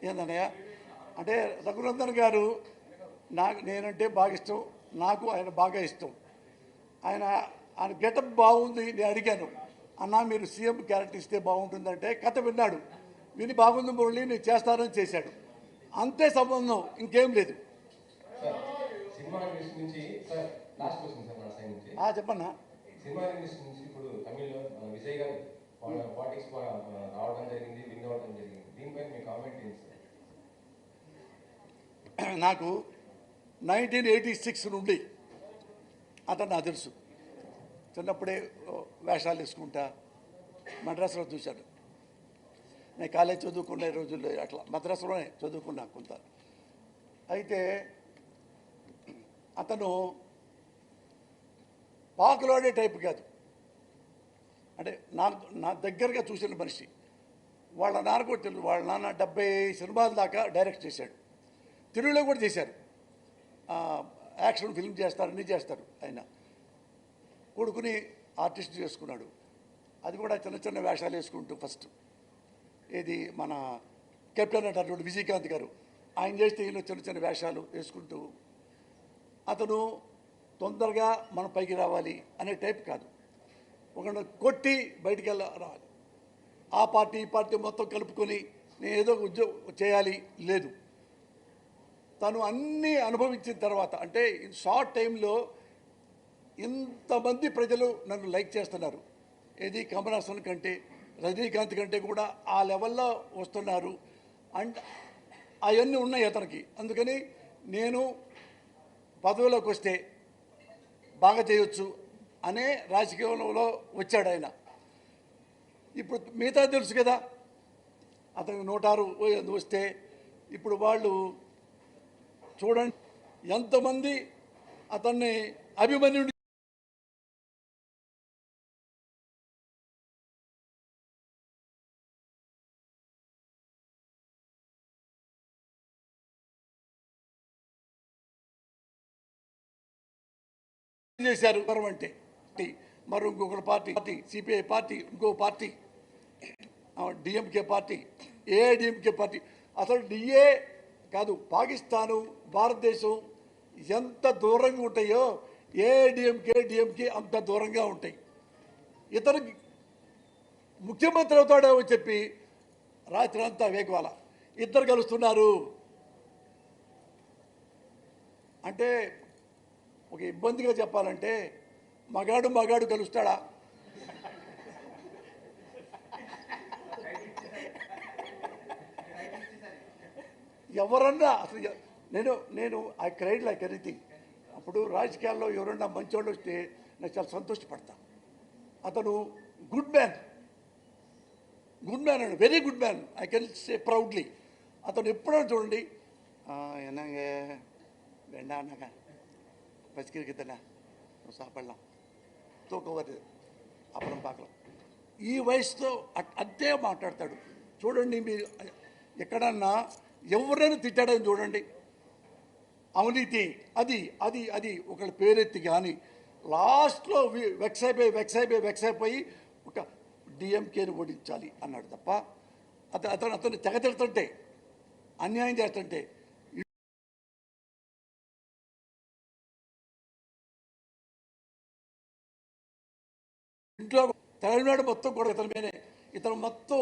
ఏందన్నయ్య అంటే రఘునందన్ గారు నేనంటే బాగా ఇష్టం, నాకు ఆయన బాగా ఇష్టం. ఆయన గెటప్ బాగుంది. నేను అడిగాను, అన్నా మీరు సీఎం క్యారెక్టర్ ఇస్తే బాగుంటుందంటే కథ విన్నాడు, విని బాగుంది మురళి నేను చేస్తానని చేశాడు. అంతే సంబంధం, ఇంకేం లేదు. చెప్పన్నా. సినిమా ఇండస్ట్రీ నుంచి ఇప్పుడు తమిళ్లో విజయ్ గారు పాలిటిక్స్ రావడం జరిగింది, విన్ అవ్వడం జరిగింది. దీనిపై మీ కామెంట్ ఏంటి సార్? నాకు 1986 నుండి అతను నాకు తెలుసు. చిన్నప్పుడే వేషాలు వేసుకుంటా మద్రాసులో చూశాను. నేను కాలేజ్ చదువుకునే రోజుల్లో అట్లా మద్రాసులోనే చదువుకున్నా కొంత. అయితే అతను పాకులాడే టైప్ కాదు. అంటే నా దగ్గరగా చూసిన మనిషి. వాళ్ళ నాన్న కూడా తెలుసు. వాళ్ళ నాన్న 70 సినిమాల దాకా డైరెక్ట్ చేశాడు. తెలుగులో కూడా చేశారు. యాక్షన్ ఫిల్మ్ చేస్తారు, అన్నీ చేస్తారు. ఆయన కొడుకుని ఆర్టిస్ట్ చేసుకున్నాడు. అది కూడా చిన్న చిన్న వేషాలు వేసుకుంటూ ఫస్ట్ ఏది మన కెప్టెన్ అంటారు విజయకాంత్ గారు, ఆయన చేస్తే ఈయన చిన్న చిన్న వేషాలు వేసుకుంటూ అతను తొందరగా మన పైకి రావాలి అనే టైప్ కాదు. ఒక కొట్టి బయటికి రావాలి, ఆ పార్టీ ఈ పార్టీ మొత్తం కలుపుకొని నేను ఏదో ఉద్యోగం చేయాలి లేదు. తను అన్నీ అనుభవించిన తర్వాత, అంటే షార్ట్ టైంలో ఇంతమంది ప్రజలు నన్ను లైక్ చేస్తున్నారు. ఏది కమల్ హాసన్ కంటే, రజనీకాంత్ కంటే కూడా ఆ లెవెల్లో వస్తున్నారు. అండ్ అవన్నీ ఉన్నాయి అతనికి. అందుకని నేను పదవిలోకి వస్తే బాగా చేయొచ్చు అనే రాజకీయంలో వచ్చాడు ఆయన. ఇప్పుడు మిగతా తెలుసు కదా, అతనికి 106 వస్తే ఇప్పుడు వాళ్ళు చూడండి ఎంతమంది అతన్ని అభిమన్యుడు చేశారు. అంటే మరి ఇంకొక పార్టీ సిపిఐ పార్టీ, ఇంకో party DMK party, AIADMK party. అసలు డిఏ కాదు, పాకిస్తాను భారతదేశం ఎంత దూరంగా ఉంటాయో ఏఐడిఎంకే అంత దూరంగా ఉంటాయి. ఇతనికి ముఖ్యమంత్రి అవుతాడో చెప్పి రాత్రి అంతా వేగవాల ఇద్దరు కలుస్తున్నారు అంటే, ఒక ఇబ్బందిగా చెప్పాలంటే మగాడు కలుస్తాడా? ఎవరన్నా అసలు నేను ఐ క్రైడ్ లైక్ ఎనీథింగ్. అప్పుడు రాజకీయాల్లో ఎవరన్నా మంచోళ్ళు వస్తే నేను చాలా సంతోషపడతా. అతను గుడ్ మ్యాన్ అండి, very good man, I can say proudly. అతను ఎప్పుడైనా చూడండి என்னங்க வேண்டாம்னாங்க பசிக்கிறதுனா சாப்பிடலாம், தூக்கம் வருது అప్పుడు పాకలం. ఈ వయసుతో అంతే మాట్లాడతాడు. చూడండి, మీరు ఎక్కడన్నా ఎవరైనా తిట్టాడని చూడండి, అవినీతి అది అది అది ఒకళ్ళ పేరెత్తి. కానీ లాస్ట్లో వెక్స్ అయిపోయి ఒక డిఎంకేని ఓడించాలి అన్నాడు తప్ప అతను తెగ తిడుతుంటే, అన్యాయం చేస్తుంటే ఇంట్లో తమిళనాడు మొత్తం కూడా ఇతని మొత్తం